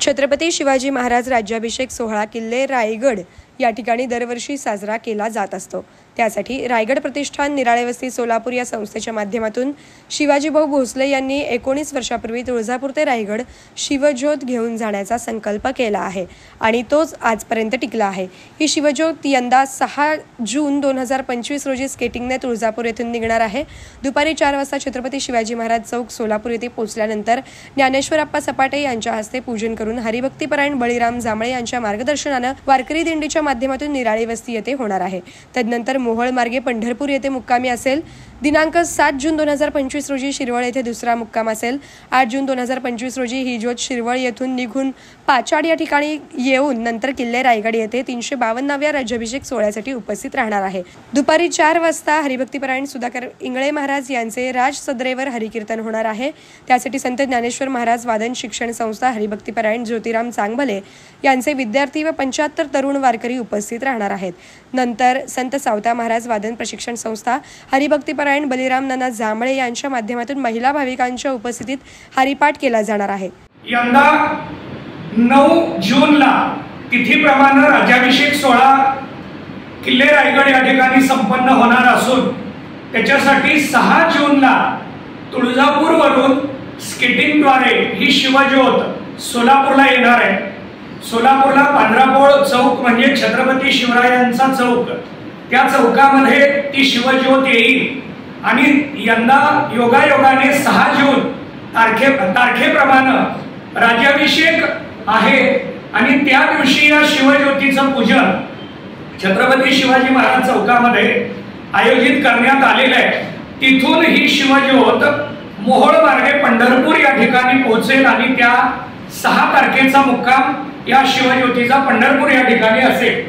छत्रपती शिवाजी महाराज राज्याभिषेक सोहळा किल्ले रायगड या ठिकाणी दरवर्षी साजरा केला जात असतो। त्यासाठी रायगड प्रतिष्ठान निराळे वस्ती सोलापूर या संस्थेच्या माध्यमातून शिवाजीभाऊ भोसले यांनी 19 वर्षापूर्वी तुळजापूर ते रायगड शिवज्योत घेऊन जाण्याचा संकल्प केला आहे आणि तोच आजपर्यंत टिकला आहे। ही शिवज्योत यंदा 6 जून 2025 रोजी स्केटिंगने तुळजापूर येथून निघणार आहे। दुपारी 4 वाजता छत्रपती शिवाजी महाराज चौक सोलापूर येथे पोहोचल्यानंतर ज्ञानेश्वर आप्पा सपाटे यांच्या हस्ते पूजन करून हरिभक्तीपरायण बळीराम जांभळे यांच्या मार्गदर्शनाने वारकरी दिंडीच्या माध्यमातून निराळे वस्ती येथे होणार आहे। तदनंतर मोहोळ मार्गे पंढरपूर येथे मुक्कामी असेल। दिनांक 7 जून 2025 रोजी शिरवळ येथे दुसरा मुक्काम असेल। 8 जून 2025 रोजी ही ज्योत शिरवळ येथून निघून पाचाड या ठिकाणी येऊन नंतर किल्ले रायगड येथे 352व्या राज्याभिषेक सोहळ्यासाठी उपस्थित राहणार आहे। दुपारी 4 वाजता हरिभक्तीपरायण सुधाकर इंगळे महाराज यांचे राज सदरेवर हरिकीर्तन होणार आहे। त्यासाठी संत ज्ञानेश्वर महाराज वादन शिक्षण संस्था हरिभक्तीपरायण ज्योतिराम चांगभले यांचे विद्यार्थी व 75 तरुण वारकरी उपस्थित राहणार आहेत। नंतर संत सावता महाराज वादन प्रशिक्षण संस्था हरिभक्तीपरायण बलिराम नाना जांभळे यांच्या माध्यमातून महिला भाविकांच्या उपस्थितीत हरिपाठ केला जाणार आहे। यंदा 9 जूनला तिथीप्रमाणे राज्याभिषेक सोहळा किल्ले रायगड या ठिकाणी संपन्न होणार असून त्याच्यासाठी 6 जूनला तुळजापूरवरून स्केटिंगद्वारे ही शिवज्योत सोलापूरला येणार आहे। सोलापूरला पांढरापोळ चौक म्हणजे छत्रपती शिवरायांचा चौक, त्या चौकामध्ये ती शिवज्योत येईल आणि यंदा योगायोगाने 6 जून तारखेप्रमाणे राज्याभिषेक आहे आणि त्या दिवशी या शिवज्योतीचं पूजन छत्रपती शिवाजी महाराज चौकामध्ये आयोजित करण्यात आलेलं आहे। तिथून ही शिवज्योत मोहोळ मार्गे पंढरपूर या ठिकाणी पोहोचेल आणि त्या 6 तारखेचा मुक्काम या शिवज्योतीचा पंढरपूर या ठिकाणी असेल।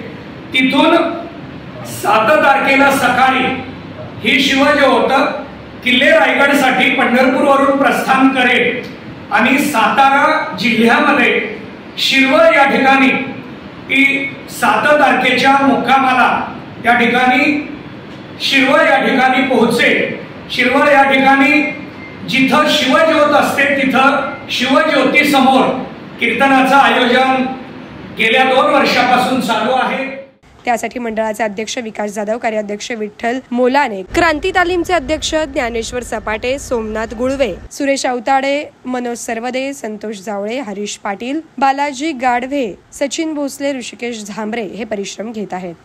तिथून 7 तारखेला सकाळी ही शिवज्योत किल्ले रायगडसाठी पंढरपूरवरून प्रस्थान करेल आणि सातारा जिल्ह्यामध्ये शिरवळ या ठिकाणी ती 7 तारखेच्या मुक्कामाला या ठिकाणी शिरवळ या ठिकाणी पोहोचेल। शिरवळ या ठिकाणी जिथं शिवज्योत असते तिथं शिवज्योती समोर कीर्तनाचं आयोजन गेल्या 2 वर्षापासून चालू आहे। त्यासाठी मंडळाचे अध्यक्ष विकास जाधव, कार्याध्यक्ष विठ्ठल मोलाने, क्रांती तालीमचे अध्यक्ष ज्ञानेश्वर सपाटे, सोमनाथ गुळवे, सुरेश अवताडे, मनोज सरवदे, संतोष जावळे, हरीश पाटील, बालाजी गाढवे, सचिन भोसले, ऋषिकेश झांबरे हे परिश्रम घेत आहेत।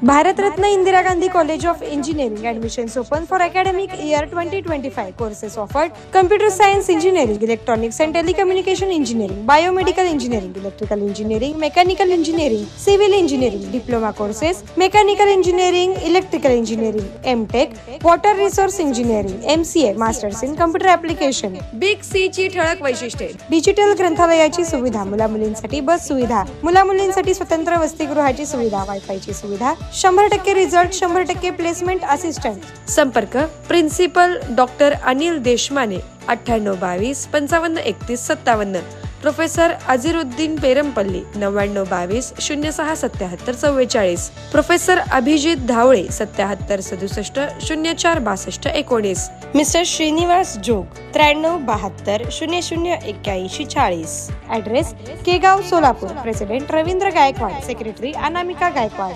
Bharat Ratna Indira Gandhi college of engineering admissions open for academic year 2025. Courses offered: computer science engineering, electronics and telecommunication engineering, biomedical engineering, electrical engineering, mechanical engineering, civil engineering, diploma courses, mechanical engineering, electrical engineering, M.Tech, water resource engineering, MCA, masters in computer application. Big C ची ठळक वैशिष्ट्ये: digital ग्रंथालयाची सुविधा, मुला-मुलींसाठी बस सुविधा, मुला-मुलींसाठी स्वतंत्र वसतिगृहाची सुविधा, वायफायची सुविधा, 100% रिझल्ट, 100% प्लेसमेंट असिस्टंट। संपर्क: principal doctor Anil Deshmane, 9822 5531 57, professor Azharuddin Perampalli, 9922 0677 44, professor Abhijit Dhawale, 77 67 04 62 19, mister Shrinivas Jog, 93 72 00 81 40। Address: Kegaon Solapur. President Ravindra Gaikwad, secretary Anamika Gaikwad.